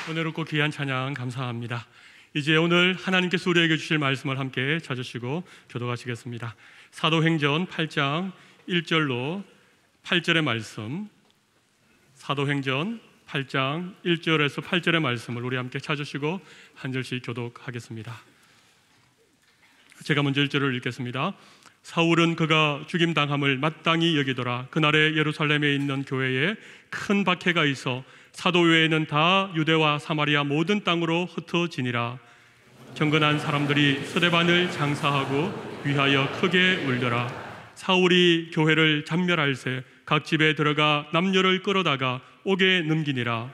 은혜롭고 귀한 찬양 감사합니다. 이제 오늘 하나님께서 우리에게 주실 말씀을 함께 찾으시고 교독하시겠습니다. 사도행전 8장 1절로 8절의 말씀, 사도행전 8장 1절에서 8절의 말씀을 우리 함께 찾으시고 한 절씩 교독하겠습니다. 제가 먼저 1절을 읽겠습니다. 사울은 그가 죽임당함을 마땅히 여기더라. 그날에 예루살렘에 있는 교회에 큰 박해가 있어 사도 외에는 다 유대와 사마리아 모든 땅으로 흩어지니라. 경건한 사람들이 스데반을 장사하고 위하여 크게 울더라. 사울이 교회를 잔멸할새 각 집에 들어가 남녀를 끌어다가 옥에 넘기니라.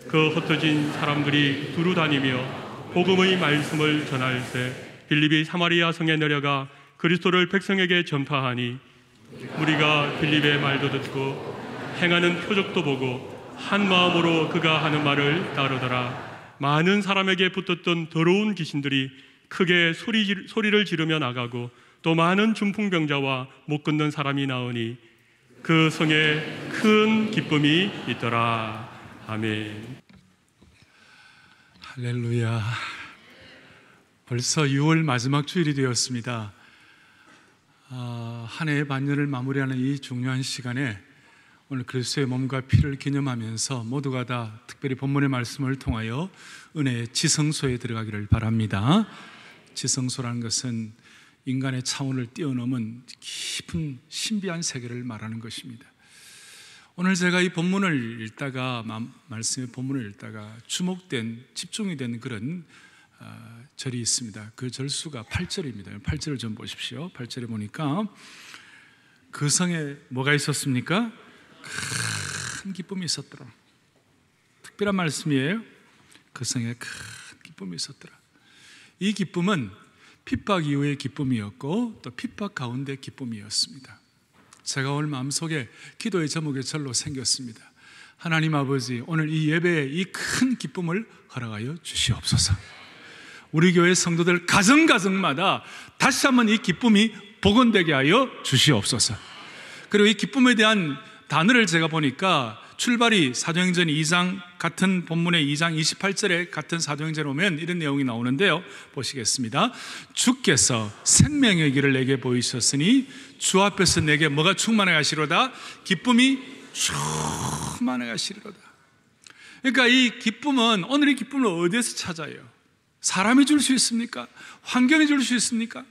그 흩어진 사람들이 두루 다니며 복음의 말씀을 전할새 빌립이 사마리아 성에 내려가 그리스도를 백성에게 전파하니 우리가 빌립의 말도 듣고 행하는 표적도 보고 한 마음으로 그가 하는 말을 따르더라. 많은 사람에게 붙었던 더러운 귀신들이 크게 소리를 지르며 나가고 또 많은 중풍병자와 못 걷는 사람이 나오니 그 성에 큰 기쁨이 있더라. 아멘. 할렐루야. 벌써 6월 마지막 주일이 되었습니다. 한 해의 반년을 마무리하는 이 중요한 시간에 오늘 그리스도의 몸과 피를 기념하면서 모두가 다 특별히 본문의 말씀을 통하여 은혜의 지성소에 들어가기를 바랍니다. 지성소라는 것은 인간의 차원을 뛰어넘은 깊은 신비한 세계를 말하는 것입니다. 오늘 제가 이 본문을 읽다가 말씀의 본문을 읽다가 집중이 된 그런 절이 있습니다. 그 절수가 8절입니다. 8절을 좀 보십시오. 8절에 보니까 그 성에 뭐가 있었습니까? 큰 기쁨이 있었더라. 특별한 말씀이에요. 그 성에 큰 기쁨이 있었더라. 이 기쁨은 핍박 이후의 기쁨이었고 또 핍박 가운데 기쁨이었습니다. 제가 오늘 마음속에 기도의 제목의 절로 생겼습니다. 하나님 아버지, 오늘 이 예배에 이 큰 기쁨을 허락하여 주시옵소서. 우리 교회 성도들 가정마다 다시 한번 이 기쁨이 복원되게 하여 주시옵소서. 그리고 이 기쁨에 대한 단어를 제가 보니까 출발이 사도행전 2장 같은 본문의 2장 28절에 같은 사도행전에 오면 이런 내용이 나오는데요. 보시겠습니다. 주께서 생명의 길을 내게 보이셨으니 주 앞에서 내게 뭐가 충만해 가시로다? 기쁨이 충만해 가시리로다. 그러니까 이 기쁨은, 오늘 이 기쁨을 어디에서 찾아요? 사람이 줄 수 있습니까? 환경이 줄 수 있습니까?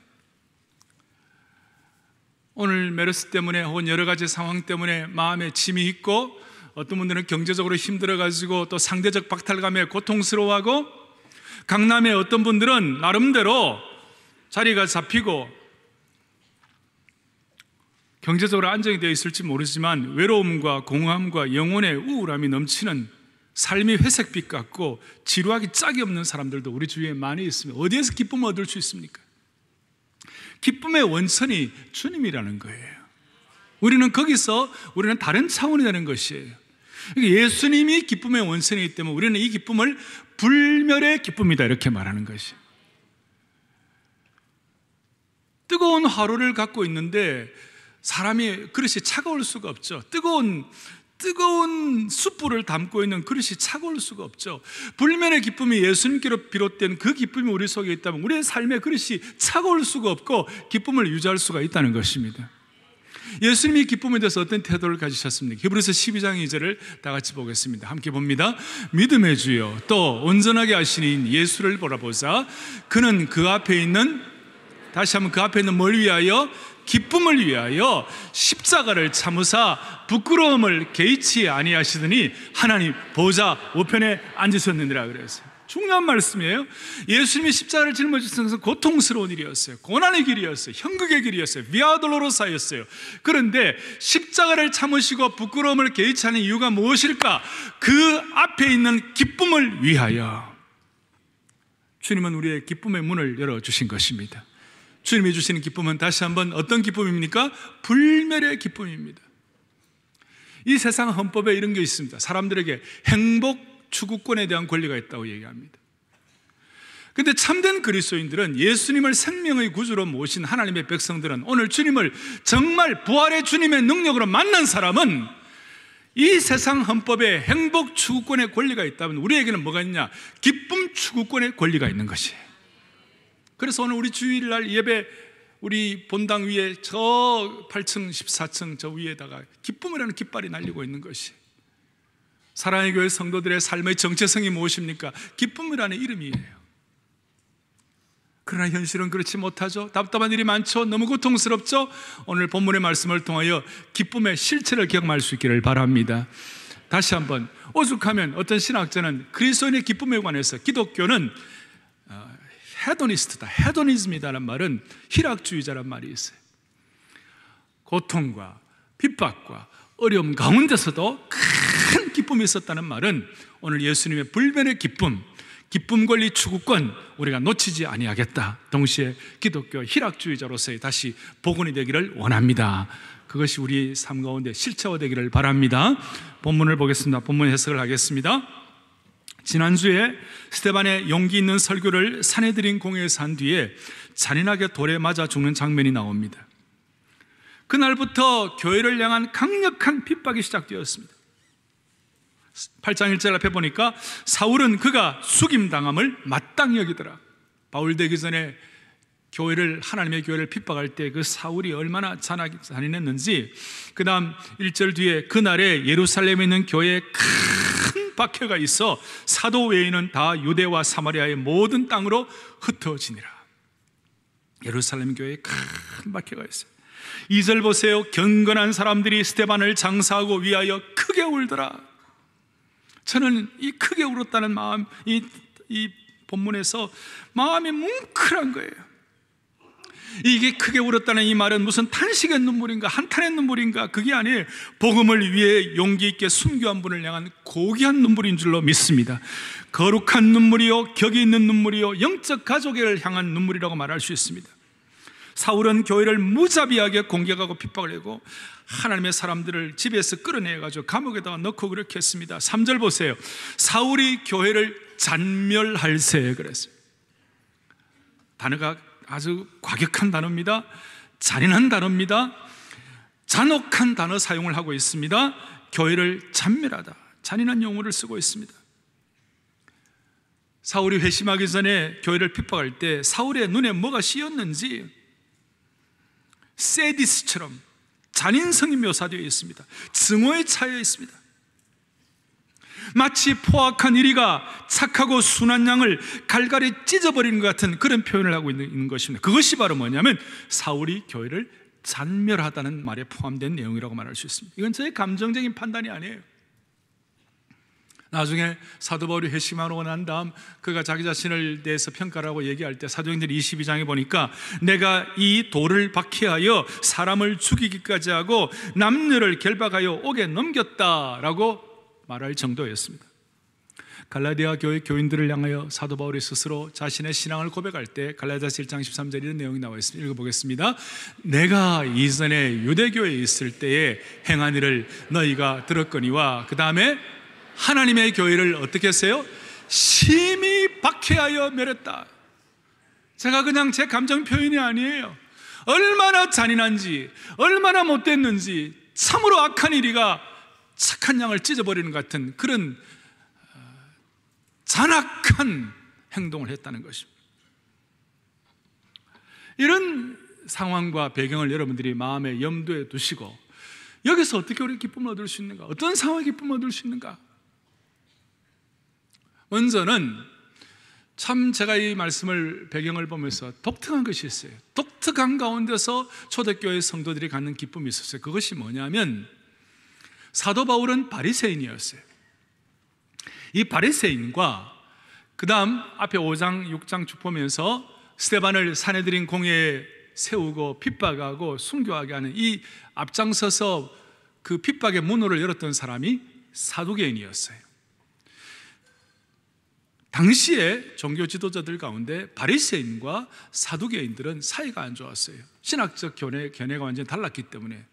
오늘 메르스 때문에 혹은 여러 가지 상황 때문에 마음에 짐이 있고 어떤 분들은 경제적으로 힘들어가지고 또 상대적 박탈감에 고통스러워하고, 강남의 어떤 분들은 나름대로 자리가 잡히고 경제적으로 안정이 되어 있을지 모르지만 외로움과 공허함과 영혼의 우울함이 넘치는 삶이 회색빛 같고 지루하기 짝이 없는 사람들도 우리 주위에 많이 있습니다. 어디에서 기쁨을 얻을 수 있습니까? 기쁨의 원천이 주님이라는 거예요. 우리는 다른 차원이 되는 것이에요. 예수님이 기쁨의 원천이기 때문에 우리는 이 기쁨을 불멸의 기쁨이다 이렇게 말하는 것이에요. 뜨거운 화로를 갖고 있는데 사람이 그릇이 차가울 수가 없죠. 뜨거운 숯불을 담고 있는 그릇이 차가울 수가 없죠. 불멸의 기쁨이 예수님께로 비롯된 그 기쁨이 우리 속에 있다면 우리의 삶의 그릇이 차가울 수가 없고 기쁨을 유지할 수가 있다는 것입니다. 예수님이 기쁨에 대해서 어떤 태도를 가지셨습니까? 히브리서 12장 2절을 다 같이 보겠습니다. 함께 봅니다. 믿음의 주여 또 온전하게 하시는 예수를 보라보자. 그는 그 앞에 있는, 다시 한번 그 앞에 있는 뭘 위하여? 기쁨을 위하여 십자가를 참으사 부끄러움을 개의치 아니하시더니 하나님 보좌 우편에 앉으셨느니라 그랬어요. 중요한 말씀이에요. 예수님이 십자가를 짊어지신 것은 고통스러운 일이었어요. 고난의 길이었어요. 형극의 길이었어요. 비아 돌로로사였어요. 그런데 십자가를 참으시고 부끄러움을 개의치 않은 이유가 무엇일까? 그 앞에 있는 기쁨을 위하여. 주님은 우리의 기쁨의 문을 열어주신 것입니다. 주님이 주시는 기쁨은 다시 한번 어떤 기쁨입니까? 불멸의 기쁨입니다. 이 세상 헌법에 이런 게 있습니다. 사람들에게 행복 추구권에 대한 권리가 있다고 얘기합니다. 그런데 참된 그리스도인들은, 예수님을 생명의 구주로 모신 하나님의 백성들은, 오늘 주님을 정말 부활의 주님의 능력으로 만난 사람은 이 세상 헌법에 행복 추구권의 권리가 있다면 우리에게는 뭐가 있냐? 기쁨 추구권의 권리가 있는 것이에요. 그래서 오늘 우리 주일날 예배 우리 본당 위에 저 8층 14층 저 위에다가 기쁨이라는 깃발이 날리고 있는 것이, 사랑의 교회 성도들의 삶의 정체성이 무엇입니까? 기쁨이라는 이름이에요. 그러나 현실은 그렇지 못하죠. 답답한 일이 많죠. 너무 고통스럽죠. 오늘 본문의 말씀을 통하여 기쁨의 실체를 경험할 수 있기를 바랍니다. 다시 한번, 오죽하면 어떤 신학자는 그리스도인의 기쁨에 관해서 기독교는 헤도니스트다, 헤도니즘이다라는 말은 희락주의자란 말이 있어요. 고통과 핍박과 어려움 가운데서도 큰 기쁨이 있었다는 말은 오늘 예수님의 불변의 기쁨, 기쁨 권리 추구권 우리가 놓치지 아니하겠다. 동시에 기독교 희락주의자로서의 다시 복원이 되기를 원합니다. 그것이 우리 삶 가운데 실체화되기를 바랍니다. 본문을 보겠습니다. 본문 해석을 하겠습니다. 지난주에 스데반의 용기 있는 설교를 산헤드린 공회에서 한 뒤에 잔인하게 돌에 맞아 죽는 장면이 나옵니다. 그날부터 교회를 향한 강력한 핍박이 시작되었습니다. 8장 1절 앞에 보니까 사울은 그가 죽임당함을 마땅히 여기더라. 바울 되기 전에 하나님의 교회를 핍박할 때 그 사울이 얼마나 잔인했는지, 그 다음 1절 뒤에 그날에 예루살렘에 있는 교회에 큰 박해가 있어 사도 외에는 다 유대와 사마리아의 모든 땅으로 흩어지니라. 예루살렘 교회에 큰 박해가 있어요. 2절 보세요. 경건한 사람들이 스데반을 장사하고 위하여 크게 울더라. 저는 이 크게 울었다는 마음, 이 본문에서 마음이 뭉클한 거예요. 이게 크게 울었다는 이 말은 무슨 탄식의 눈물인가, 한탄의 눈물인가, 그게 아니에요. 복음을 위해 용기 있게 순교한 분을 향한 고귀한 눈물인 줄로 믿습니다. 거룩한 눈물이요, 격이 있는 눈물이요, 영적 가족을 향한 눈물이라고 말할 수 있습니다. 사울은 교회를 무자비하게 공격하고 핍박을 하고 하나님의 사람들을 집에서 끌어내가지고 감옥에다가 넣고 그렇게 했습니다. 3절 보세요. 사울이 교회를 잔멸할세 그랬어요. 단어가 아주 과격한 단어입니다. 잔인한 단어입니다. 잔혹한 단어 사용을 하고 있습니다. 교회를 잔멸하다, 잔인한 용어를 쓰고 있습니다. 사울이 회심하기 전에 교회를 핍박할 때 사울의 눈에 뭐가 씌었는지 세디스처럼 잔인성이 묘사되어 있습니다. 증오에 차여 있습니다. 마치 포악한 이리가 착하고 순한 양을 갈갈이 찢어버리는 것 같은 그런 표현을 하고 있는 것입니다. 그것이 바로 뭐냐면 사울이 교회를 잔멸하다는 말에 포함된 내용이라고 말할 수 있습니다. 이건 저의 감정적인 판단이 아니에요. 나중에 사도 바울이 회심하고 난 다음 그가 자기 자신을 대해서 평가를 하고 얘기할 때 사도행전 22장에 보니까 내가 이 돌을 박해하여 사람을 죽이기까지 하고 남녀를 결박하여 옥에 넘겼다라고 말할 정도였습니다. 갈라디아 교회 교인들을 향하여 사도 바울이 스스로 자신의 신앙을 고백할 때 갈라디아서 1장 13절 이런 내용이 나와 있습니다. 읽어보겠습니다. 내가 이전에 유대교회에 있을 때에 행한 일을 너희가 들었거니와, 그 다음에 하나님의 교회를 어떻게 했어요? 심히 박해하여 멸했다. 제가 그냥 제 감정 표현이 아니에요. 얼마나 잔인한지, 얼마나 못됐는지, 참으로 악한 일이가 착한 양을 찢어버리는 것 같은 그런 잔악한 행동을 했다는 것입니다. 이런 상황과 배경을 여러분들이 마음에 염두에 두시고 여기서 어떻게 우리 기쁨을 얻을 수 있는가? 어떤 상황에 기쁨을 얻을 수 있는가? 먼저는 참 제가 이 말씀을 배경을 보면서 독특한 것이 있어요. 독특한 가운데서 초대교회 성도들이 갖는 기쁨이 있었어요. 그것이 뭐냐면 사도 바울은 바리새인이었어요. 이 바리새인과 그 다음 앞에 5장 6장 쭉 보면서 스데반을 산헤드린 공회에 세우고 핍박하고 순교하게 하는 이 앞장서서 그 핍박의 문호를 열었던 사람이 사두개인이었어요. 당시에 종교 지도자들 가운데 바리새인과 사두개인들은 사이가 안 좋았어요. 신학적 견해가 완전히 달랐기 때문에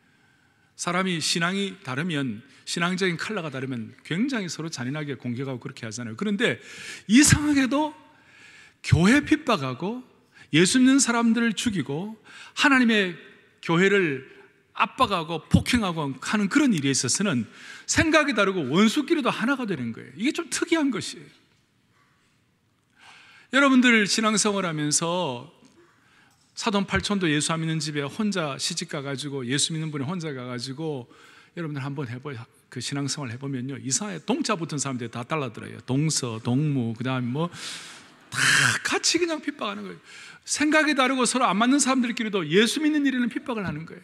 사람이 신앙이 다르면, 신앙적인 컬러가 다르면 굉장히 서로 잔인하게 공격하고 그렇게 하잖아요. 그런데 이상하게도 교회 핍박하고 예수 믿는 사람들을 죽이고 하나님의 교회를 압박하고 폭행하고 하는 그런 일에 있어서는 생각이 다르고 원수끼리도 하나가 되는 거예요. 이게 좀 특이한 것이에요. 여러분들 신앙생활 하면서 사돈 팔촌도 예수 안 믿는 집에 혼자 시집 가가지고, 예수 믿는 분이 혼자 가가지고, 여러분들 한번 해봐요. 그 신앙생활 해보면요, 이상하게 동자 붙은 사람들이 다 달라들어요. 동서, 동무, 그 다음에 뭐 다 같이 그냥 핍박하는 거예요. 생각이 다르고 서로 안 맞는 사람들끼리도 예수 믿는 일에는 핍박을 하는 거예요.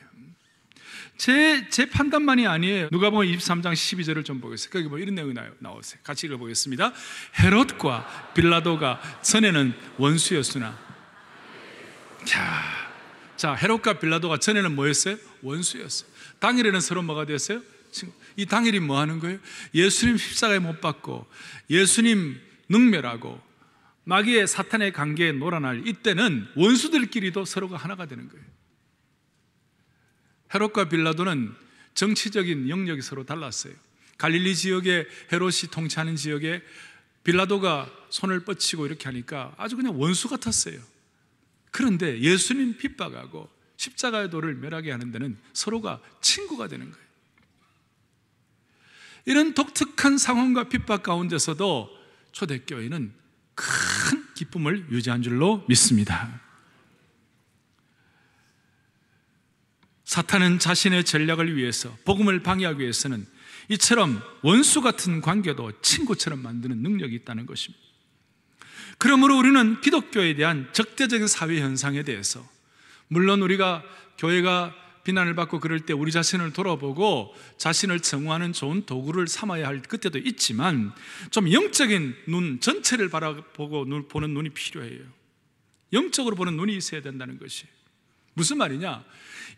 제 판단만이 아니에요. 누가복음 23장 12절을 좀 보겠습니다. 거기 뭐 이런 내용이 나오세요. 같이 읽어보겠습니다. 헤롯과 빌라도가 전에는 원수였으나, 자, 헤롯과 빌라도가 전에는 뭐였어요? 원수였어요. 당일에는 서로 뭐가 되었어요? 이 당일이 뭐 하는 거예요? 예수님 십자가에 못 박고 예수님 능멸하고 마귀의 사탄의 관계에 놀아날 이때는 원수들끼리도 서로가 하나가 되는 거예요. 헤롯과 빌라도는 정치적인 영역이 서로 달랐어요. 갈릴리 지역에 헤롯이 통치하는 지역에 빌라도가 손을 뻗치고 이렇게 하니까 아주 그냥 원수 같았어요. 그런데 예수님 핍박하고 십자가의 도를 멸하게 하는 데는 서로가 친구가 되는 거예요. 이런 독특한 상황과 핍박 가운데서도 초대교회는 큰 기쁨을 유지한 줄로 믿습니다. 사탄은 자신의 전략을 위해서, 복음을 방해하기 위해서는 이처럼 원수 같은 관계도 친구처럼 만드는 능력이 있다는 것입니다. 그러므로 우리는 기독교에 대한 적대적인 사회 현상에 대해서, 물론 우리가 교회가 비난을 받고 그럴 때 우리 자신을 돌아보고 자신을 정화하는 좋은 도구를 삼아야 할 그때도 있지만, 좀 영적인 눈, 전체를 바라보고 보는 눈이 필요해요. 영적으로 보는 눈이 있어야 된다는 것이 무슨 말이냐?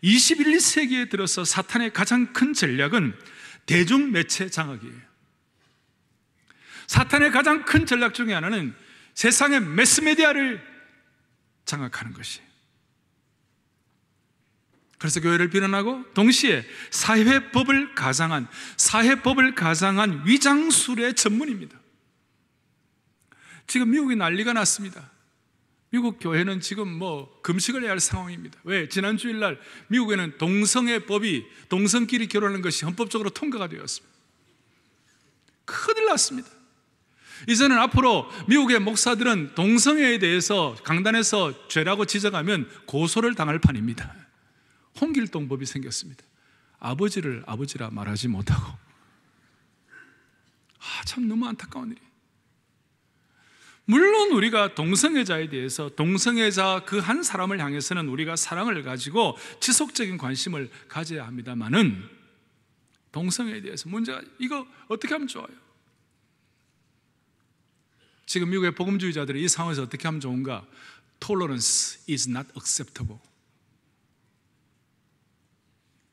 21세기에 들어서 사탄의 가장 큰 전략은 대중매체 장악이에요. 사탄의 가장 큰 전략 중에 하나는 세상의 매스메디아를 장악하는 것이에요. 그래서 교회를 비난하고 동시에 사회법을 가장한 위장술의 전문입니다. 지금 미국이 난리가 났습니다. 미국 교회는 지금 뭐 금식을 해야 할 상황입니다. 왜? 지난 주일날 미국에는 동성애 법이, 동성끼리 결혼하는 것이 헌법적으로 통과가 되었습니다. 큰일 났습니다. 이제는 앞으로 미국의 목사들은 동성애에 대해서 강단에서 죄라고 지적하면 고소를 당할 판입니다. 홍길동 법이 생겼습니다. 아버지를 아버지라 말하지 못하고. 참 너무 안타까운 일이에요. 물론 우리가 동성애자에 대해서, 동성애자 그 한 사람을 향해서는 우리가 사랑을 가지고 지속적인 관심을 가져야 합니다만은, 동성애에 대해서 문제가, 이거 어떻게 하면 좋아요? 지금 미국의 복음주의자들이 이 상황에서 어떻게 하면 좋은가? Tolerance is not acceptable.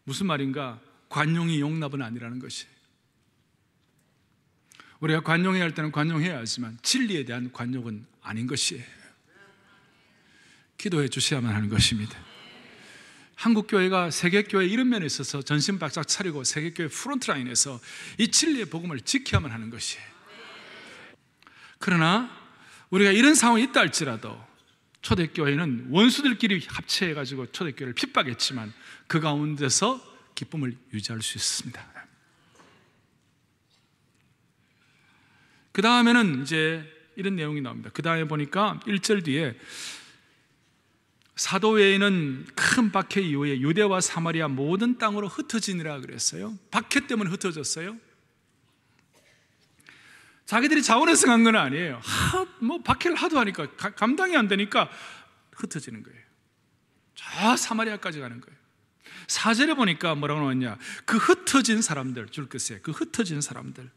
무슨 말인가? 관용이 용납은 아니라는 것이. 우리가 관용해야 할 때는 관용해야 하지만 진리에 대한 관용은 아닌 것이에요. 기도해 주셔야만 하는 것입니다. 한국교회가 세계교회 이런 면에 있어서 전신 바짝 차리고 세계교회 프론트라인에서 이 진리의 복음을 지켜야만 하는 것이에요. 그러나 우리가 이런 상황이 있다 할지라도 초대교회는 원수들끼리 합체해가지고 초대교회를 핍박했지만 그 가운데서 기쁨을 유지할 수 있습니다. 그 다음에는 이제 이런 내용이 나옵니다. 그 다음에 보니까 1절 뒤에 사도회의는 큰 박해 이후에 유대와 사마리아 모든 땅으로 흩어지니라 그랬어요. 박해 때문에 흩어졌어요. 자기들이 자원해서 간 건 아니에요. 뭐 박해를 하도 하니까 감당이 안 되니까 흩어지는 거예요. 저 사마리아까지 가는 거예요. 4절에 보니까 뭐라고 나왔냐? 그 흩어진 사람들, 줄 것이에요. 그 흩어진 사람들.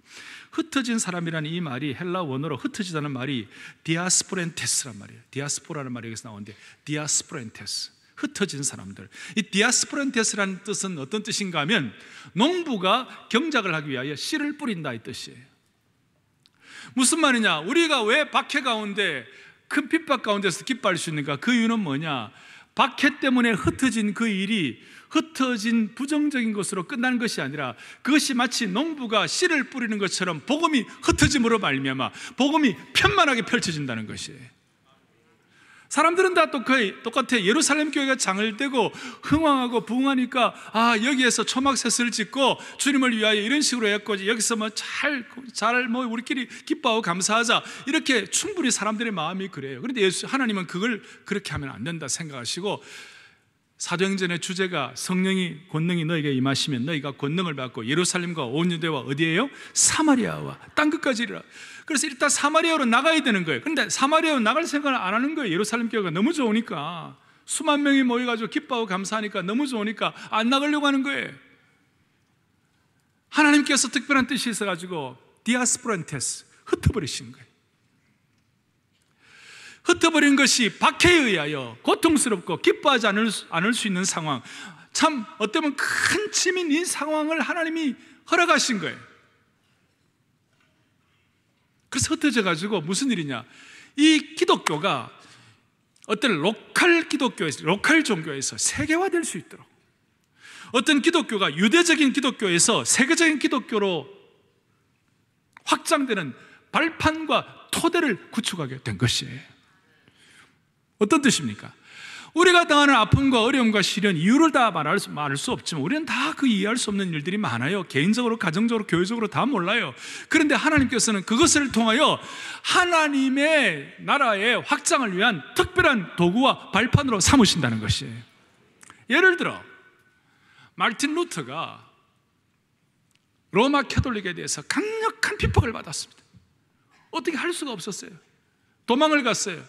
흩어진 사람이라는 이 말이 헬라 원어로 흩어지다는 말이 디아스포렌테스란 말이에요. 디아스포라는 말이 여기서 나오는데 디아스포렌테스, 흩어진 사람들. 이 디아스포렌테스라는 뜻은 어떤 뜻인가 하면 농부가 경작을 하기 위하여 씨를 뿌린다 이 뜻이에요. 무슨 말이냐? 우리가 왜 박해 가운데, 큰 핍박 가운데서 기뻐할 수 있는가? 그 이유는 뭐냐? 박해 때문에 흩어진 그 일이 흩어진 부정적인 것으로 끝나는 것이 아니라 그것이 마치 농부가 씨를 뿌리는 것처럼 복음이 흩어짐으로 말미암아 복음이 편만하게 펼쳐진다는 것이에요. 사람들은 다 똑같아. 예루살렘 교회가 장을 떼고 흥왕하고 부흥하니까 여기에서 초막셋을 짓고 주님을 위하여 이런 식으로 했고 여기서 잘 우리끼리 기뻐하고 감사하자, 이렇게 충분히 사람들의 마음이 그래요. 그런데 하나님은 그걸 그렇게 하면 안 된다 생각하시고, 사도행전의 주제가 성령이 권능이 너에게 임하시면 너희가 권능을 받고 예루살렘과 온 유대와 어디예요? 사마리아와 땅끝까지 이르라. 그래서 일단 사마리아로 나가야 되는 거예요. 그런데 사마리아로 나갈 생각을 안 하는 거예요. 예루살렘 교회가 너무 좋으니까, 수만 명이 모여가지고 기뻐하고 감사하니까 너무 좋으니까 안 나가려고 하는 거예요. 하나님께서 특별한 뜻이 있어가지고 디아스포란테스, 흩어버리신 거예요. 흩어버린 것이 박해에 의하여 고통스럽고 기뻐하지 않을 수 있는 상황, 참 어쩌면 큰 짐인 이 상황을 하나님이 허락하신 거예요. 그래서 흩어져 가지고 무슨 일이냐, 이 기독교가 어떤 로컬 기독교에서, 로컬 종교에서 세계화될 수 있도록, 어떤 기독교가 유대적인 기독교에서 세계적인 기독교로 확장되는 발판과 토대를 구축하게 된 것이에요. 어떤 뜻입니까? 우리가 당하는 아픔과 어려움과 시련, 이유를 다 말할 수 없지만 우리는 다 그 이해할 수 없는 일들이 많아요. 개인적으로, 가정적으로, 교회적으로 다 몰라요. 그런데 하나님께서는 그것을 통하여 하나님의 나라의 확장을 위한 특별한 도구와 발판으로 삼으신다는 것이에요. 예를 들어 마르틴 루터가 로마 캐톨릭에 대해서 강력한 핍박을 받았습니다. 어떻게 할 수가 없었어요. 도망을 갔어요.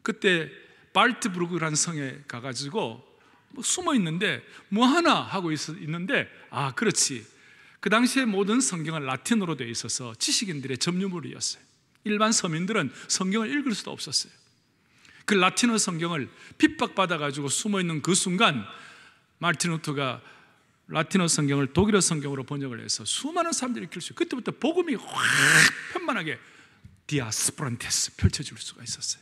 그때 발트부르크라는 성에 가가지고 숨어 있는데 뭐 하나 하고 있는데, 그렇지, 그 당시에 모든 성경은 라틴어로 되어 있어서 지식인들의 접류물이었어요. 일반 서민들은 성경을 읽을 수도 없었어요. 그 라틴어 성경을 핍박받아가지고 숨어 있는 그 순간 마르틴 루터가 라틴어 성경을 독일어 성경으로 번역을 해서 수많은 사람들이 읽힐 수 있어요. 그때부터 복음이 확 편만하게 디아스포란테스 펼쳐질 수가 있었어요.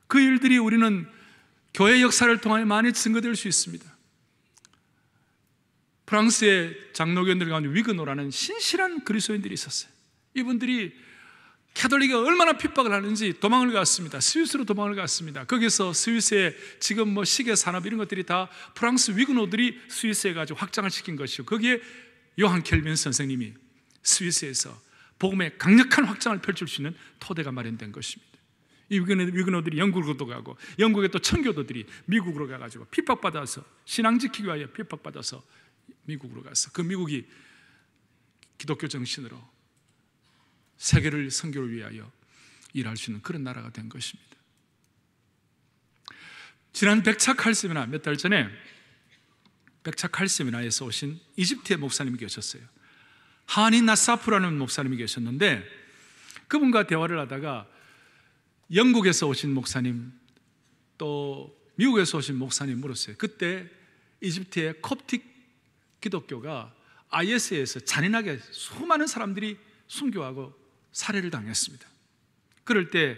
그 일들이 우리는 교회 역사를 통해 많이 증거될 수 있습니다. 프랑스의 장로교인들 가운데 위그노라는 신실한 그리스도인들이 있었어요. 이분들이 캐톨릭이 얼마나 핍박을 하는지 도망을 갔습니다. 스위스로 도망을 갔습니다. 거기서 스위스의 지금 시계 산업 이런 것들이 다 프랑스 위그노들이 스위스에 가지고 확장을 시킨 것이고, 거기에 요한 켈빈 선생님이 스위스에서 복음의 강력한 확장을 펼칠 수 있는 토대가 마련된 것입니다. 이 위그노들이 영국으로 가고, 영국의 또 청교도들이 미국으로 가가지고 핍박받아서, 신앙 지키기 위하여 핍박받아서 미국으로 가서 그 미국이 기독교 정신으로 세계를 선교를 위하여 일할 수 있는 그런 나라가 된 것입니다. 지난 백차 칼세미나, 몇 달 전에 백차 칼세미나에서 오신 이집트의 목사님이 계셨어요. 하니 나사프라는 목사님이 계셨는데, 그분과 대화를 하다가 영국에서 오신 목사님, 또 미국에서 오신 목사님 물었어요. 그때 이집트의 콥틱 기독교가 IS에서 잔인하게 수많은 사람들이 순교하고 살해를 당했습니다. 그럴 때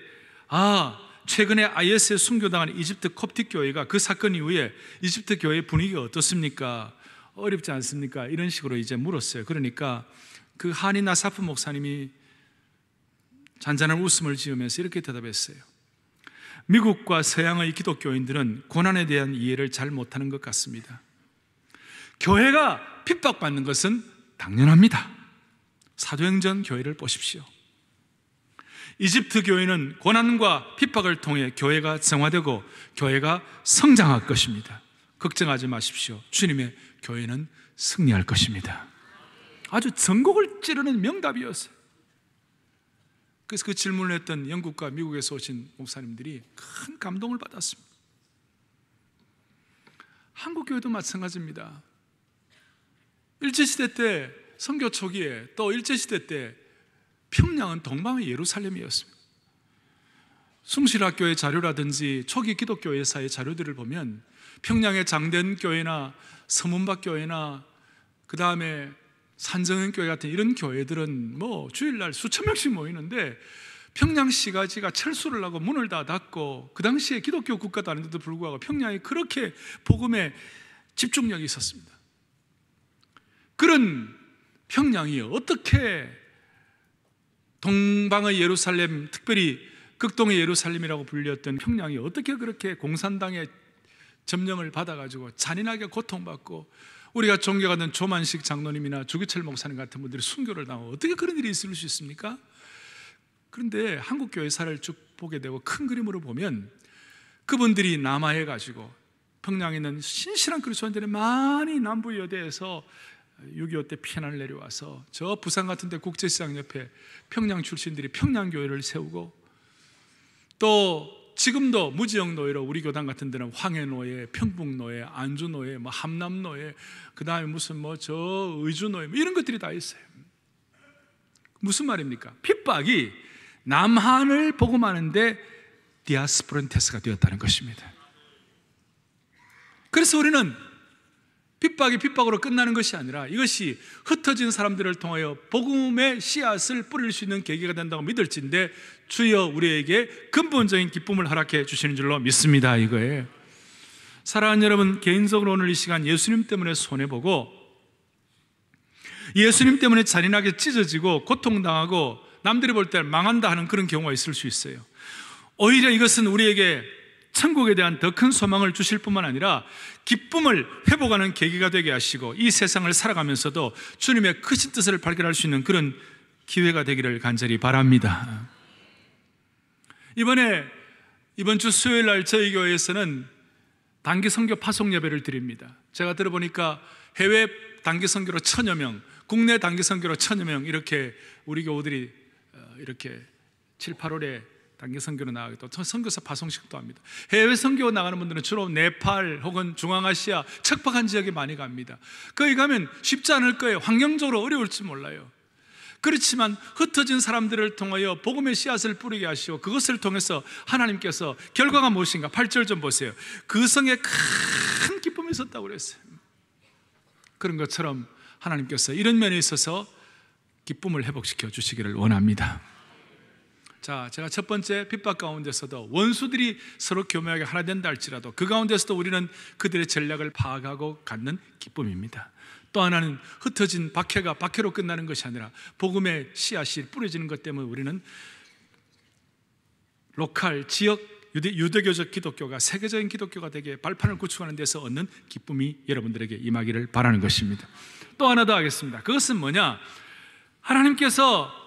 최근에 IS에 순교당한 이집트 콥틱 교회가 그 사건 이후에 이집트 교회 분위기가 어떻습니까? 어렵지 않습니까? 이런 식으로 이제 물었어요. 그러니까 그 하니 나사프 목사님이 잔잔한 웃음을 지으면서 이렇게 대답했어요. 미국과 서양의 기독교인들은 고난에 대한 이해를 잘 못하는 것 같습니다. 교회가 핍박받는 것은 당연합니다. 사도행전 교회를 보십시오. 이집트 교회는 고난과 핍박을 통해 교회가 정화되고 교회가 성장할 것입니다. 걱정하지 마십시오. 주님의 교회는 승리할 것입니다. 아주 전곡을 찌르는 명답이었어요. 그래서 그 질문을 했던 영국과 미국에서 오신 목사님들이 큰 감동을 받았습니다. 한국 교회도 마찬가지입니다. 일제시대 때, 선교 초기에, 또 일제시대 때 평양은 동방의 예루살렘이었습니다. 숭실학교의 자료라든지 초기 기독교 예사의 자료들을 보면 평양의 장대교회나 서문박교회나 그 다음에 산정현교회 같은 이런 교회들은 주일날 수천 명씩 모이는데, 평양시가지가 철수를 하고 문을 다 닫고, 그 당시에 기독교 국가도 아닌데도 불구하고 평양이 그렇게 복음에 집중력이 있었습니다. 그런 평양이 어떻게 동방의 예루살렘, 특별히 극동의 예루살렘이라고 불렸던 평양이 어떻게 그렇게 공산당의 점령을 받아가지고 잔인하게 고통받고, 우리가 존경하던 조만식 장로님이나 주기철 목사님 같은 분들이 순교를 당하고, 어떻게 그런 일이 있을 수 있습니까? 그런데 한국교회사를 쭉 보게 되고 큰 그림으로 보면 그분들이 남하해가지고 평양에 있는 신실한 그리스도인들이 많이 남부 여대에서 6.25 때 피난을 내려와서 저 부산 같은 데 국제시장 옆에 평양 출신들이 평양교회를 세우고, 또 지금도 무지영 노예로 우리 교단 같은 데는 황해노예, 평북노예, 안주노예, 함남노예, 그 다음에 무슨 저 의주노예, 이런 것들이 다 있어요. 무슨 말입니까? 핍박이 남한을 복음하는데 디아스포란테스가 되었다는 것입니다. 그래서 우리는 핍박이 핍박으로 끝나는 것이 아니라 이것이 흩어진 사람들을 통하여 복음의 씨앗을 뿌릴 수 있는 계기가 된다고 믿을진데, 주여 우리에게 근본적인 기쁨을 허락해 주시는 줄로 믿습니다. 이거예요. 사랑하는 여러분, 개인적으로 오늘 이 시간 예수님 때문에 손해보고, 예수님 때문에 잔인하게 찢어지고 고통당하고 남들이 볼 때 망한다 하는 그런 경우가 있을 수 있어요. 오히려 이것은 우리에게 천국에 대한 더 큰 소망을 주실 뿐만 아니라 기쁨을 회복하는 계기가 되게 하시고, 이 세상을 살아가면서도 주님의 크신 뜻을 발견할 수 있는 그런 기회가 되기를 간절히 바랍니다. 이번 주 수요일 날 저희 교회에서는 단기 선교 파송 예배를 드립니다. 제가 들어보니까 해외 단기 선교로 1000여 명, 국내 단기 선교로 1000여 명, 이렇게 우리 교우들이 이렇게 7, 8월에 단기 선교로 나가고 또 선교사 파송식도 합니다. 해외 선교 나가는 분들은 주로 네팔 혹은 중앙아시아 척박한 지역에 많이 갑니다. 거기 가면 쉽지 않을 거예요. 환경적으로 어려울지 몰라요. 그렇지만 흩어진 사람들을 통하여 복음의 씨앗을 뿌리게 하시고, 그것을 통해서 하나님께서 결과가 무엇인가 8절 좀 보세요. 그 성에 큰 기쁨이 있었다고 그랬어요. 그런 것처럼 하나님께서 이런 면에 있어서 기쁨을 회복시켜 주시기를 원합니다. 자, 제가 첫 번째, 핍박 가운데서도 원수들이 서로 교묘하게 하나 된다 할지라도 그 가운데서도 우리는 그들의 전략을 파악하고 갖는 기쁨입니다. 또 하나는 흩어진 박해가 박해로 끝나는 것이 아니라 복음의 씨앗이 뿌려지는 것 때문에 우리는 로컬, 지역, 유대교적 기독교가 세계적인 기독교가 되게 발판을 구축하는 데서 얻는 기쁨이 여러분들에게 임하기를 바라는 것입니다. 또 하나 더 하겠습니다. 그것은 뭐냐? 하나님께서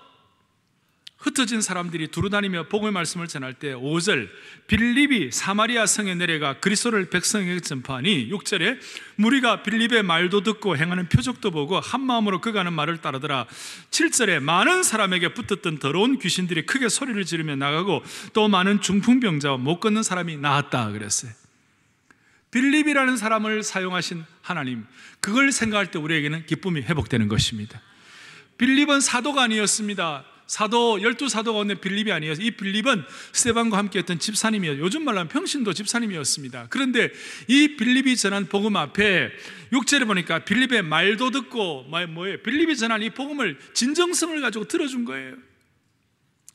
흩어진 사람들이 두루다니며 복음의 말씀을 전할 때 5절, 빌립이 사마리아 성에 내려가 그리스도를 백성에게 전파하니, 6절에 무리가 빌립의 말도 듣고 행하는 표적도 보고 한 마음으로 그가 하는 말을 따르더라. 7절에 많은 사람에게 붙었던 더러운 귀신들이 크게 소리를 지르며 나가고 또 많은 중풍병자와 못 걷는 사람이 나았다 그랬어요. 빌립이라는 사람을 사용하신 하나님, 그걸 생각할 때 우리에게는 기쁨이 회복되는 것입니다. 빌립은 사도가 아니었습니다. 12사도 가운데 빌립이 아니었어요. 이 빌립은 스데반과 함께 했던 집사님이었어요. 요즘 말로 하면 평신도 집사님이었습니다. 그런데 이 빌립이 전한 복음 앞에 6절에 보니까 빌립의 말도 듣고, 뭐예요? 빌립이 전한 이 복음을 진정성을 가지고 들어준 거예요.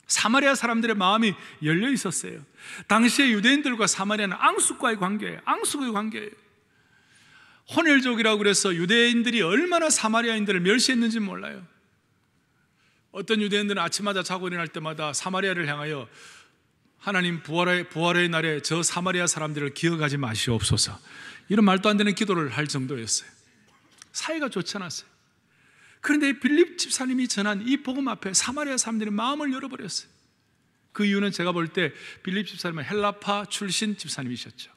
사마리아 사람들의 마음이 열려 있었어요. 당시에 유대인들과 사마리아는 앙숙과의 관계예요. 앙숙의 관계예요. 혼혈족이라고 그래서 유대인들이 얼마나 사마리아인들을 멸시했는지 몰라요. 어떤 유대인들은 아침마다 자고 일어날 때마다 사마리아를 향하여 하나님 부활의 날에 저 사마리아 사람들을 기억하지 마시옵소서, 이런 말도 안 되는 기도를 할 정도였어요. 사이가 좋지 않았어요. 그런데 빌립 집사님이 전한 이 복음 앞에 사마리아 사람들이 마음을 열어버렸어요. 그 이유는 제가 볼 때 빌립 집사님은 헬라파 출신 집사님이셨죠.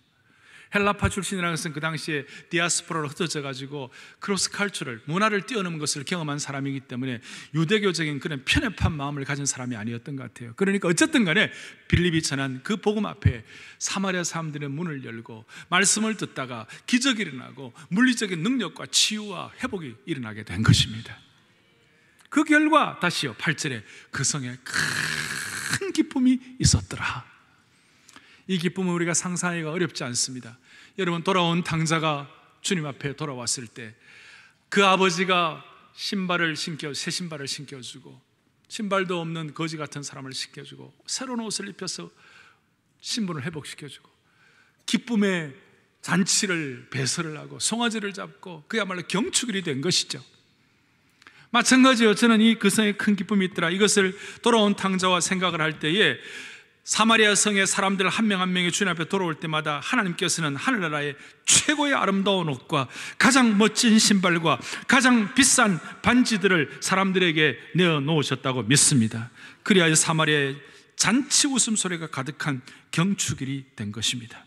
헬라파 출신이라는 것은 그 당시에 디아스포라로 흩어져 가지고 크로스 칼처를, 문화를 뛰어넘은 것을 경험한 사람이기 때문에 유대교적인 그런 편협한 마음을 가진 사람이 아니었던 것 같아요. 그러니까 어쨌든 간에 빌립이 전한 그 복음 앞에 사마리아 사람들의 문을 열고 말씀을 듣다가 기적이 일어나고 물리적인 능력과 치유와 회복이 일어나게 된 것입니다. 그 결과 다시요, 8절에 그 성에 큰 기쁨이 있었더라. 이 기쁨은 우리가 상상하기가 어렵지 않습니다. 여러분, 돌아온 당자가 주님 앞에 돌아왔을 때 그 아버지가 새 신발을 신겨주고, 신발도 없는 거지 같은 사람을 신겨주고, 새로운 옷을 입혀서 신분을 회복시켜주고, 기쁨의 잔치를 배설을 하고 송아지를 잡고 그야말로 경축일이 된 것이죠. 마찬가지요. 저는 이 그 성에 큰 기쁨이 있더라. 이것을 돌아온 탕자와 생각을 할 때에 사마리아 성의 사람들 한 명 한 명이 주님 앞에 돌아올 때마다 하나님께서는 하늘나라의 최고의 아름다운 옷과 가장 멋진 신발과 가장 비싼 반지들을 사람들에게 내어놓으셨다고 믿습니다. 그리하여 사마리아의 잔치 웃음소리가 가득한 경축일이 된 것입니다.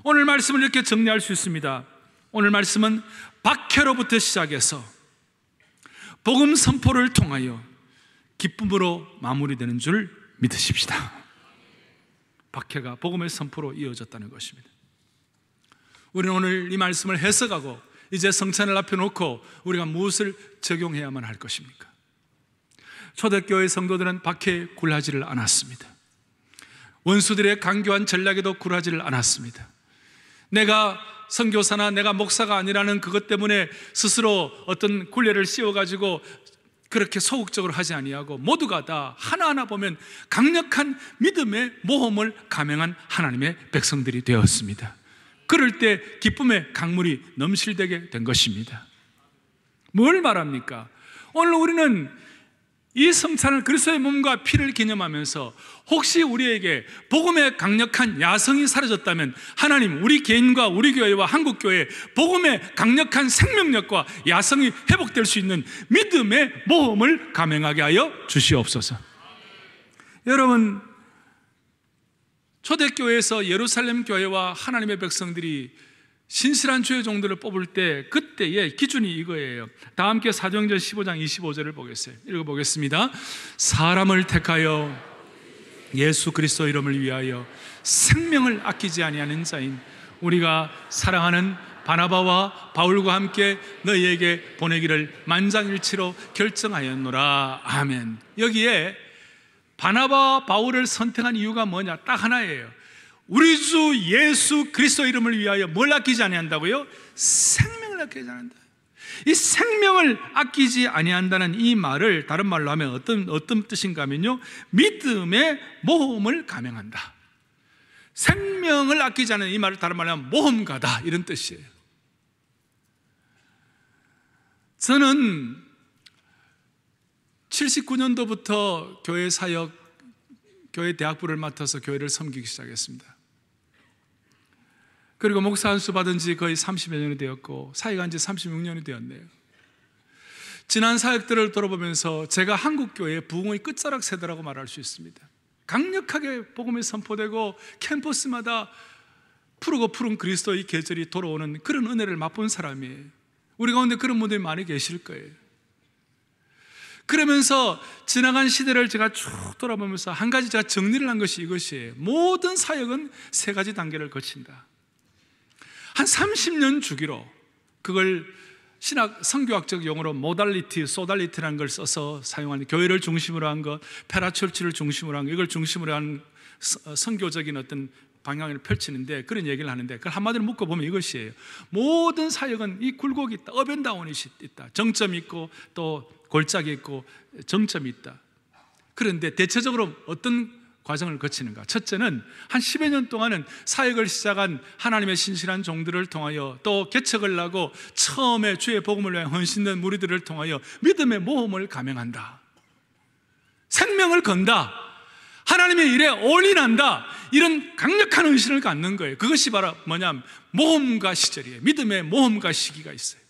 오늘 말씀을 이렇게 정리할 수 있습니다. 오늘 말씀은 박해로부터 시작해서 복음 선포를 통하여 기쁨으로 마무리되는 줄 믿으십시다. 박해가 복음의 선포로 이어졌다는 것입니다. 우리는 오늘 이 말씀을 해석하고 이제 성찬을 앞에 놓고 우리가 무엇을 적용해야만 할 것입니까? 초대교회 성도들은 박해에 굴하지를 않았습니다. 원수들의 강교한 전략에도 굴하지를 않았습니다. 내가 선교사나 내가 목사가 아니라는 그것 때문에 스스로 어떤 굴레를 씌워가지고 그렇게 소극적으로 하지 아니하고 모두가 다 하나하나 보면 강력한 믿음의 모험을 감행한 하나님의 백성들이 되었습니다. 그럴 때 기쁨의 강물이 넘실대게 된 것입니다. 뭘 말합니까? 오늘 우리는 이 성찬을 그리스도의 몸과 피를 기념하면서 혹시 우리에게 복음의 강력한 야성이 사라졌다면 하나님 우리 개인과 우리 교회와 한국교회에 복음의 강력한 생명력과 야성이 회복될 수 있는 믿음의 모험을 감행하게 하여 주시옵소서. 여러분, 초대교회에서 예루살렘 교회와 하나님의 백성들이 신실한 주의 종들을 뽑을 때 그때의 기준이 이거예요. 다 함께 사도행전 15장 25절을 보겠어요. 읽어보겠습니다. 사람을 택하여 예수 그리스도 이름을 위하여 생명을 아끼지 아니하는 자인 우리가 사랑하는 바나바와 바울과 함께 너희에게 보내기를 만장일치로 결정하였노라. 아멘. 여기에 바나바와 바울을 선택한 이유가 뭐냐? 딱 하나예요. 우리 주 예수 그리스도 이름을 위하여 뭘 아끼지 아니한다고요? 생명을 아끼지 않는다. 이 생명을 아끼지 아니한다는 이 말을 다른 말로 하면 어떤 뜻인가 하면요, 믿음의 모험을 감행한다. 생명을 아끼지 않는 이 말을 다른 말로 하면 모험가다, 이런 뜻이에요. 저는 79년도부터 교회 사역, 교회 대학부를 맡아서 교회를 섬기기 시작했습니다. 그리고 목사 안수 받은 지 거의 30여 년이 되었고 사역한 지 36년이 되었네요. 지난 사역들을 돌아보면서 제가 한국교회의 부흥의 끝자락 세대라고 말할 수 있습니다. 강력하게 복음이 선포되고 캠퍼스마다 푸르고 푸른 그리스도의 계절이 돌아오는 그런 은혜를 맛본 사람이에요. 우리 가운데 그런 분들이 많이 계실 거예요. 그러면서 지나간 시대를 제가 쭉 돌아보면서 한 가지 제가 정리를 한 것이 이것이에요. 모든 사역은 세 가지 단계를 거친다. 한 30년 주기로 그걸 신학 성교학적 용어로 모달리티, 소달리티라는 걸 써서 사용하는, 교회를 중심으로 한 것, 페라철치를 중심으로 한 것, 이걸 중심으로 한 선교적인 어떤 방향을 펼치는데 그런 얘기를 하는데, 그걸 한마디로 묶어보면 이것이에요. 모든 사역은 이 굴곡이 있다. 업앤다운이 있다. 정점이 있고 또 골짜기 있고 정점이 있다. 그런데 대체적으로 어떤 과정을 거치는가? 첫째는 한 10여 년 동안은 사역을 시작한 하나님의 신실한 종들을 통하여, 또 개척을 하고 처음에 주의 복음을 위해 헌신된 무리들을 통하여 믿음의 모험을 감행한다. 생명을 건다. 하나님의 일에 올인한다. 이런 강력한 의신을 갖는 거예요. 그것이 바로 뭐냐면 모험가 시절이에요. 믿음의 모험가 시기가 있어요.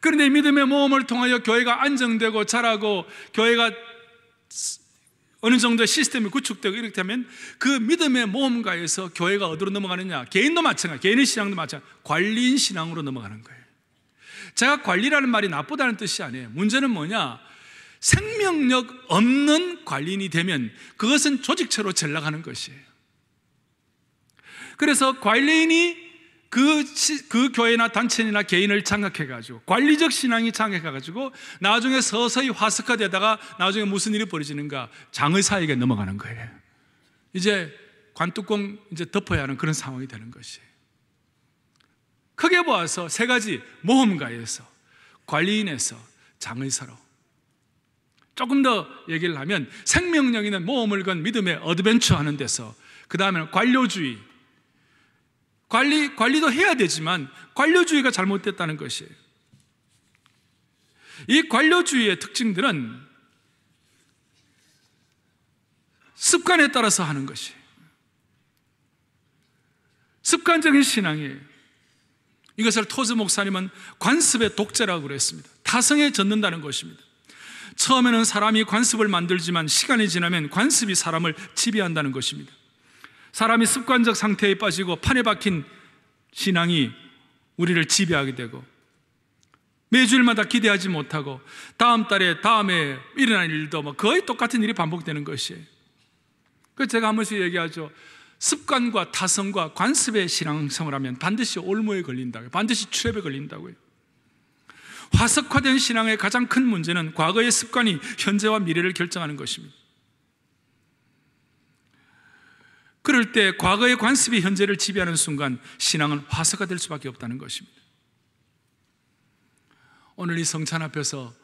그런데 이 믿음의 모험을 통하여 교회가 안정되고 자라고 교회가 어느 정도 시스템이 구축되고 이렇게 되면 그 믿음의 모험가에서 교회가 어디로 넘어가느냐? 개인도 마찬가지, 개인의 신앙도 마찬가지, 관리인 신앙으로 넘어가는 거예요. 제가 관리라는 말이 나쁘다는 뜻이 아니에요. 문제는 뭐냐? 생명력 없는 관리인이 되면 그것은 조직체로 전락하는 것이에요. 그래서 관리인이 그 교회나 단체나 개인을 장악해가지고 관리적 신앙이 장악해가지고 나중에 서서히 화석화되다가 나중에 무슨 일이 벌어지는가? 장의사에게 넘어가는 거예요. 이제 관뚜껑 이제 덮어야 하는 그런 상황이 되는 것이에요. 크게 보아서 세 가지: 모험가에서, 관리인에서, 장의사로. 조금 더 얘기를 하면 생명력 있는 모험을 건 믿음의 어드벤처 하는 데서, 그 다음에는 관료주의, 관리도 해야 되지만 관료주의가 잘못됐다는 것이에요. 이 관료주의의 특징들은 습관에 따라서 하는 것이, 습관적인 신앙이에요. 이것을 토즈 목사님은 관습의 독재라고 그랬습니다. 타성에 젖는다는 것입니다. 처음에는 사람이 관습을 만들지만 시간이 지나면 관습이 사람을 지배한다는 것입니다. 사람이 습관적 상태에 빠지고 판에 박힌 신앙이 우리를 지배하게 되고, 매주일마다 기대하지 못하고 다음 달에 다음에 일어날 일도 거의 똑같은 일이 반복되는 것이에요. 그래서 제가 한 번씩 얘기하죠. 습관과 타성과 관습의 신앙생활을 하면 반드시 올무에 걸린다고요. 반드시 트랩에 걸린다고요. 화석화된 신앙의 가장 큰 문제는 과거의 습관이 현재와 미래를 결정하는 것입니다. 그럴 때 과거의 관습이 현재를 지배하는 순간 신앙은 화석화될 수밖에 없다는 것입니다. 오늘 이 성찬 앞에서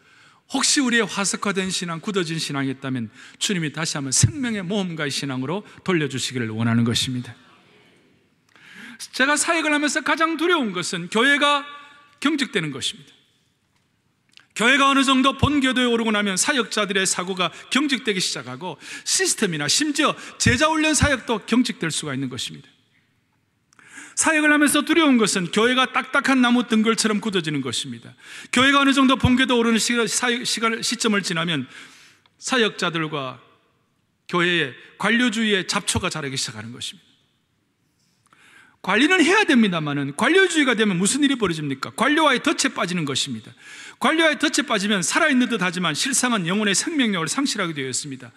혹시 우리의 화석화된 신앙, 굳어진 신앙이 있다면 주님이 다시 한번 생명의 모험가의 신앙으로 돌려주시기를 원하는 것입니다. 제가 사역을 하면서 가장 두려운 것은 교회가 경직되는 것입니다. 교회가 어느 정도 본궤도에 오르고 나면 사역자들의 사고가 경직되기 시작하고 시스템이나 심지어 제자훈련 사역도 경직될 수가 있는 것입니다. 사역을 하면서 두려운 것은 교회가 딱딱한 나무 등걸처럼 굳어지는 것입니다. 교회가 어느 정도 본궤도 오르는 시점을 지나면 사역자들과 교회의 관료주의의 잡초가 자라기 시작하는 것입니다. 관리는 해야 됩니다만은 관료주의가 되면 무슨 일이 벌어집니까? 관료와의 덫에 빠지는 것입니다. 관료와의 덫에 빠지면 살아있는 듯 하지만 실상은 영혼의 생명력을 상실하게 되어 있습니다.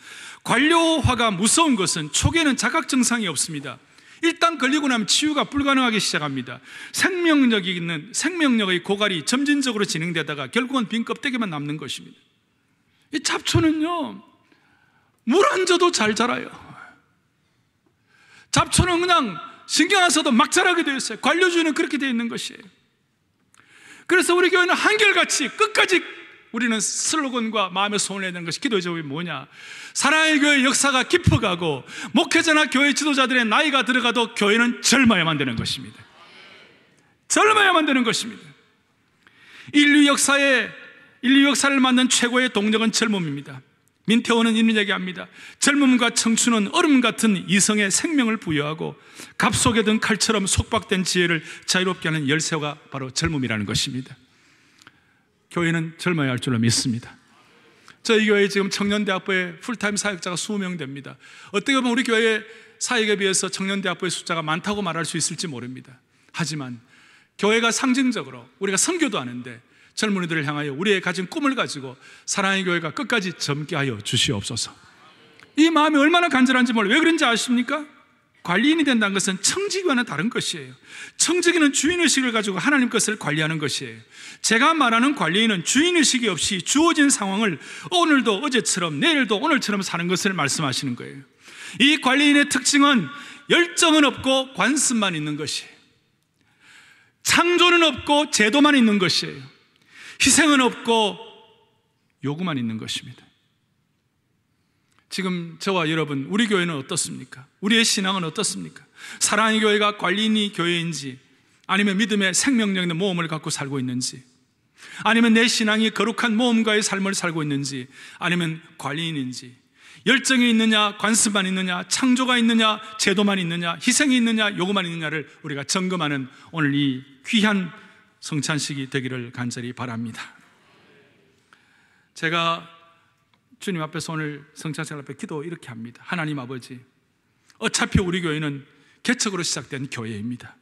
관료화가 무서운 것은 초기에는 자각 증상이 없습니다. 일단 걸리고 나면 치유가 불가능하기 시작합니다. 생명력이 있는 생명력의 고갈이 점진적으로 진행되다가 결국은 빈 껍데기만 남는 것입니다. 이 잡초는요, 물 안 줘도 잘 자라요. 잡초는 그냥 신경 안 써도 막 자라게 되어 있어요. 관료주의는 그렇게 되어 있는 것이에요. 그래서 우리 교회는 한결같이 끝까지 우리는 슬로건과 마음의 소원을 내는 것이 기도의 제목이 뭐냐? 사랑의 교회 역사가 깊어가고 목회자나 교회 지도자들의 나이가 들어가도 교회는 젊어야만 되는 것입니다. 젊어야만 되는 것입니다. 인류 역사를 만든 최고의 동력은 젊음입니다. 민태호는 이런 얘기합니다. 젊음과 청춘은 얼음 같은 이성의 생명을 부여하고 갑 속에 든 칼처럼 속박된 지혜를 자유롭게 하는 열쇠가 바로 젊음이라는 것입니다. 교회는 젊어야 할 줄로 믿습니다. 저희 교회 지금 청년대학부에 풀타임 사역자가 20명 됩니다. 어떻게 보면 우리 교회 사역에 비해서 청년대학부의 숫자가 많다고 말할 수 있을지 모릅니다. 하지만 교회가 상징적으로 우리가 선교도 하는데 젊은이들을 향하여 우리의 가진 꿈을 가지고 사랑의 교회가 끝까지 젊게 하여 주시옵소서. 이 마음이 얼마나 간절한지 몰라요. 왜 그런지 아십니까? 관리인이 된다는 것은 청지기와는 다른 것이에요. 청지기는 주인의식을 가지고 하나님 것을 관리하는 것이에요. 제가 말하는 관리인은 주인의식이 없이 주어진 상황을 오늘도 어제처럼 내일도 오늘처럼 사는 것을 말씀하시는 거예요. 이 관리인의 특징은 열정은 없고 관습만 있는 것이에요. 창조는 없고 제도만 있는 것이에요. 희생은 없고 요구만 있는 것입니다. 지금 저와 여러분, 우리 교회는 어떻습니까? 우리의 신앙은 어떻습니까? 사랑의 교회가 관리인이 교회인지, 아니면 믿음의 생명력 있는 모험을 갖고 살고 있는지, 아니면 내 신앙이 거룩한 모험가의 삶을 살고 있는지, 아니면 관리인인지, 열정이 있느냐, 관습만 있느냐, 창조가 있느냐, 제도만 있느냐, 희생이 있느냐, 요구만 있느냐를 우리가 점검하는 오늘 이 귀한 성찬식이 되기를 간절히 바랍니다. 제가 주님 앞에서 오늘 성찬식 앞에 기도 이렇게 합니다. 하나님 아버지, 어차피 우리 교회는 개척으로 시작된 교회입니다.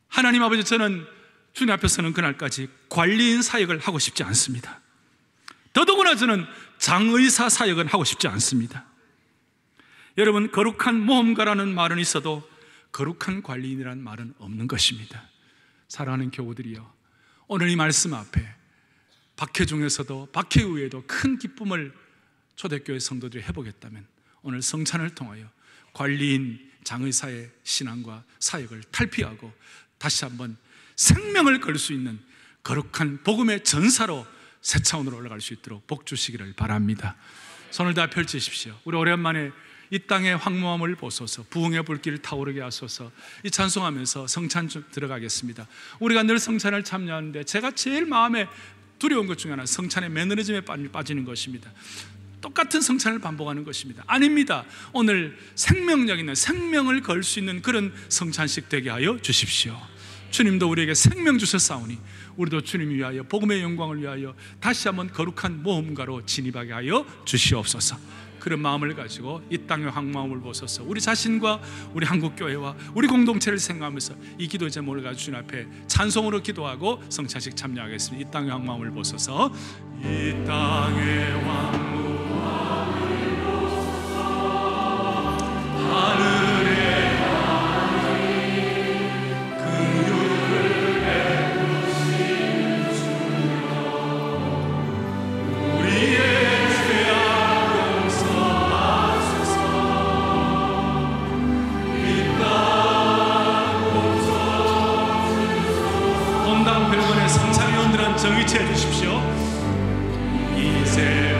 하나님 아버지, 저는 주님 앞에서는 그날까지 관리인 사역을 하고 싶지 않습니다. 더더구나 저는 장의사 사역은 하고 싶지 않습니다. 여러분, 거룩한 모험가라는 말은 있어도 거룩한 관리인이라는 말은 없는 것입니다. 사랑하는 교우들이여, 오늘 이 말씀 앞에 박해 중에서도 박해 후에도 큰 기쁨을 초대교회 성도들이 해보겠다면 오늘 성찬을 통하여 관리인 장의사의 신앙과 사역을 탈피하고 다시 한번 생명을 걸 수 있는 거룩한 복음의 전사로 새 차원으로 올라갈 수 있도록 복 주시기를 바랍니다. 손을 다 펼치십시오. 우리 오랜만에 이 땅의 황무함을 보소서, 부흥의 불길을 타오르게 하소서. 이 찬송하면서 성찬 좀 들어가겠습니다. 우리가 늘 성찬을 참여하는데 제가 제일 마음에 두려운 것 중에 하나 성찬의 매너리즘에 빠지는 것입니다. 똑같은 성찬을 반복하는 것입니다. 아닙니다. 오늘 생명력 있는, 생명을 걸 수 있는 그런 성찬식 되게 하여 주십시오. 주님도 우리에게 생명 주셨사오니 우리도 주님 위하여, 복음의 영광을 위하여 다시 한번 거룩한 모험가로 진입하게 하여 주시옵소서. 그런 마음을 가지고 이 땅의 황마음을 보소서. 우리 자신과 우리 한국교회와 우리 공동체를 생각하면서 이 기도 제목을 가지고 주님 앞에 찬송으로 기도하고 성찬식 참여하겠습니다. 이 땅의 황마음을 보소서. 이 땅의 황마음을 보소서. 하늘의 정의치해 주십시오. 이 세상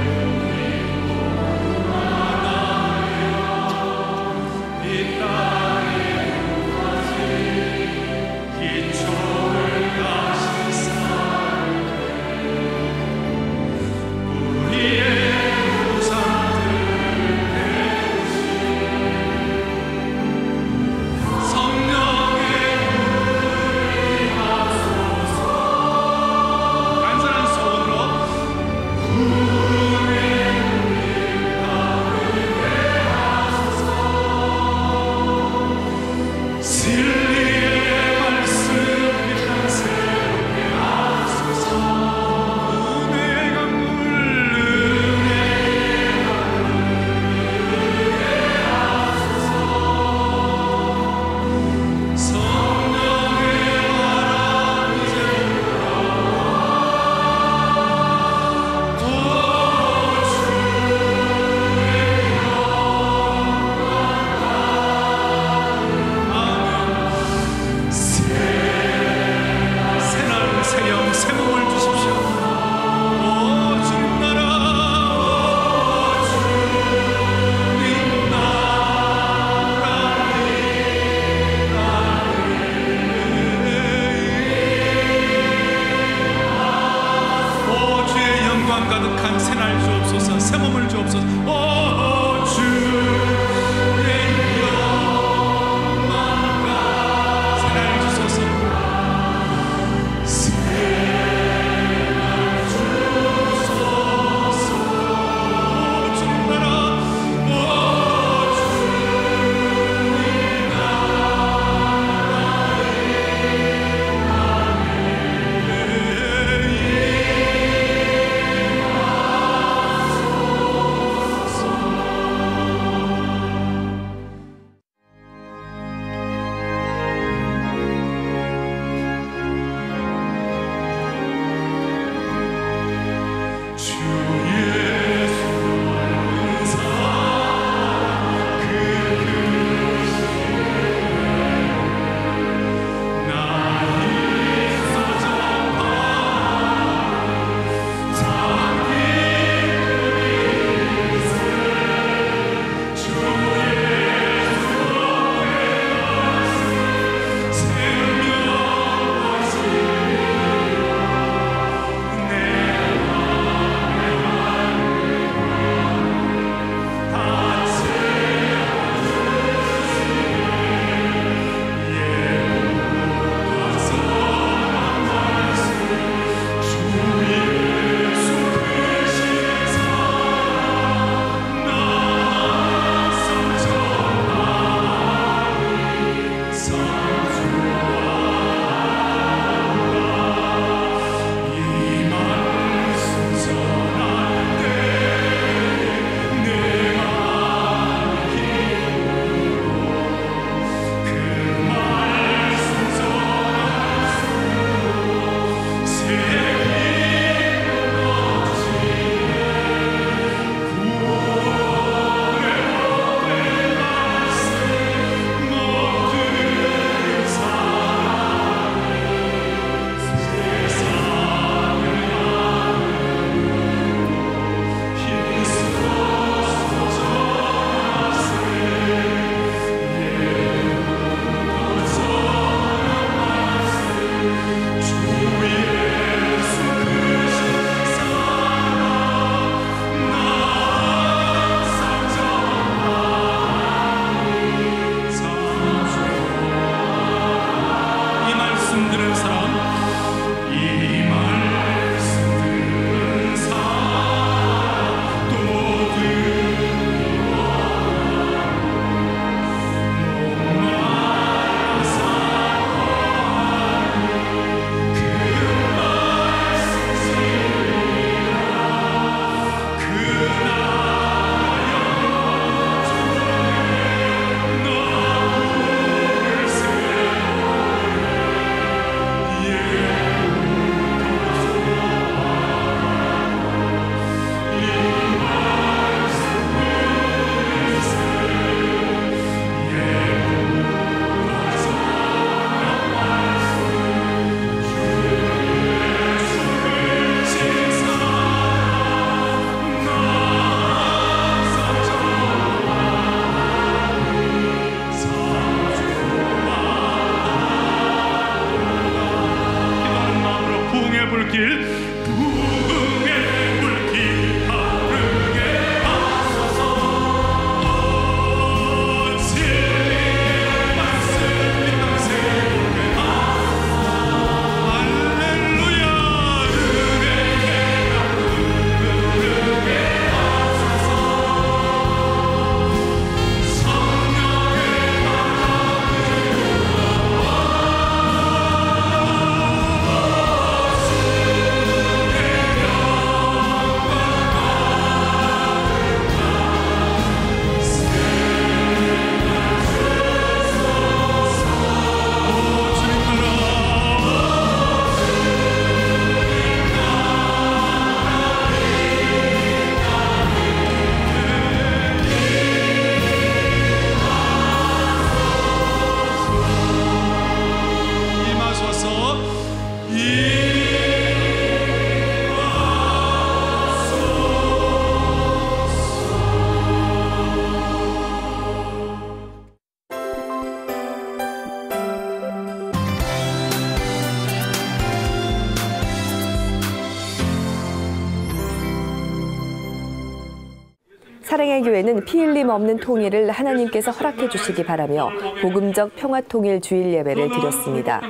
사랑의 교회는 피 흘림 없는 통일을 하나님께서 허락해 주시기 바라며 복음적 평화통일 주일 예배를 드렸습니다.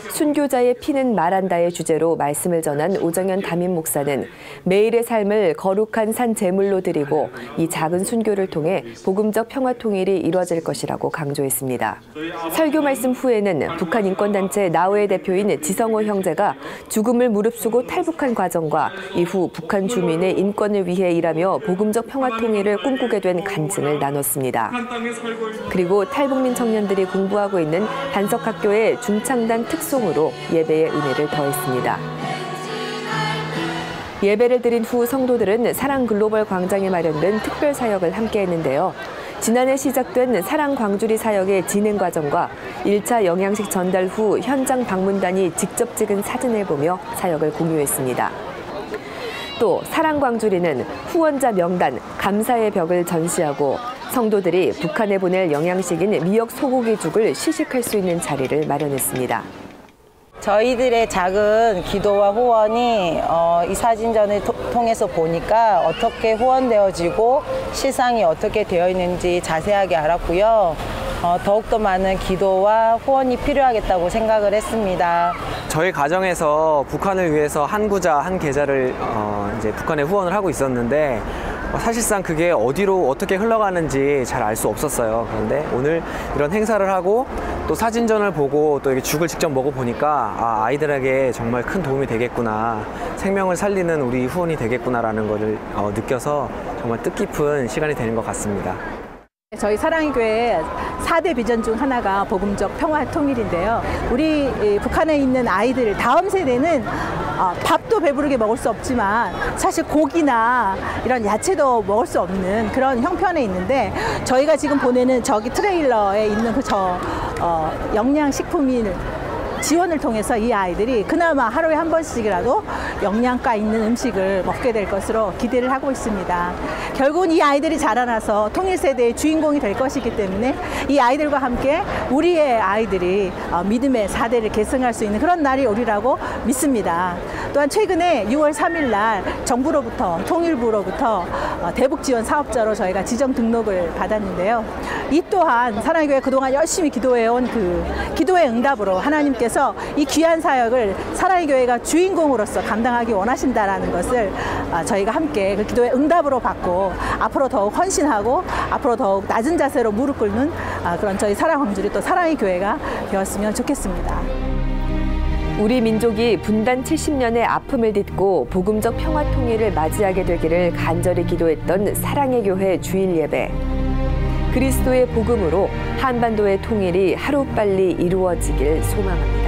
순교자의 피는 말한다의 주제로 말씀을 전한 오정현 담임 목사는 매일의 삶을 거룩한 산 제물로 드리고 이 작은 순교를 통해 복음적 평화통일이 이루어질 것이라고 강조했습니다. 설교 말씀 후에는 북한 인권단체 나우의 대표인 지성호 형제가 죽음을 무릅쓰고 탈북한 과정과 이후 북한 주민의 인권을 위해 일하며 복음적 평화통일을 꿈꾸게 된 간증을 나눴습니다. 그리고 탈북민 청년들이 공부하고 있는 단석학교의 중창단 특송으로 예배의 은혜를 더했습니다. 예배를 드린 후 성도들은 사랑 글로벌 광장에 마련된 특별 사역을 함께 했는데요. 지난해 시작된 사랑 광주리 사역의 진행 과정과 1차 영양식 전달 후 현장 방문단이 직접 찍은 사진을 보며 사역을 공유했습니다. 또 사랑 광주리는 후원자 명단, 감사의 벽을 전시하고 성도들이 북한에 보낼 영양식인 미역 소고기죽을 시식할 수 있는 자리를 마련했습니다. 저희들의 작은 기도와 후원이 이 사진전을 통해서 보니까 어떻게 후원되어지고 실상이 어떻게 되어 있는지 자세하게 알았고요. 더욱더 많은 기도와 후원이 필요하겠다고 생각을 했습니다. 저희 가정에서 북한을 위해서 한 구자 한 계좌를 이제 북한에 후원을 하고 있었는데 사실상 그게 어디로 어떻게 흘러가는지 잘 알 수 없었어요. 그런데 오늘 이런 행사를 하고 또 사진전을 보고 또 이렇게 죽을 직접 먹어보니까 아이들에게 정말 큰 도움이 되겠구나, 생명을 살리는 우리 후원이 되겠구나라는 것을 느껴서 정말 뜻깊은 시간이 되는 것 같습니다. 저희 사랑의 교회 4대 비전 중 하나가 복음적 평화 통일인데요. 우리 북한에 있는 아이들 다음 세대는 밥도 배부르게 먹을 수 없지만 사실 고기나 이런 야채도 먹을 수 없는 그런 형편에 있는데 저희가 지금 보내는 저기 트레일러에 있는 영양식품을 지원을 통해서 이 아이들이 그나마 하루에 한 번씩이라도 영양가 있는 음식을 먹게 될 것으로 기대를 하고 있습니다. 결국은 이 아이들이 자라나서 통일세대의 주인공이 될 것이기 때문에 이 아이들과 함께 우리의 아이들이 믿음의 4대를 계승할 수 있는 그런 날이 오리라고 믿습니다. 또한 최근에 6월 3일 날 정부로부터 통일부로부터 대북 지원 사업자로 저희가 지정 등록을 받았는데요. 이 또한 사랑의 교회 그동안 열심히 기도해온 그 기도의 응답으로 하나님께서 이 귀한 사역을 사랑의 교회가 주인공으로서 감당하기 원하신다라는 것을 저희가 함께 그 기도의 응답으로 받고 앞으로 더욱 헌신하고 앞으로 더욱 낮은 자세로 무릎 꿇는 그런 저희 사랑 광주리 또 사랑의 교회가 되었으면 좋겠습니다. 우리 민족이 분단 70년의 아픔을 딛고 복음적 평화 통일을 맞이하게 되기를 간절히 기도했던 사랑의 교회 주일 예배. 그리스도의 복음으로 한반도의 통일이 하루빨리 이루어지길 소망합니다.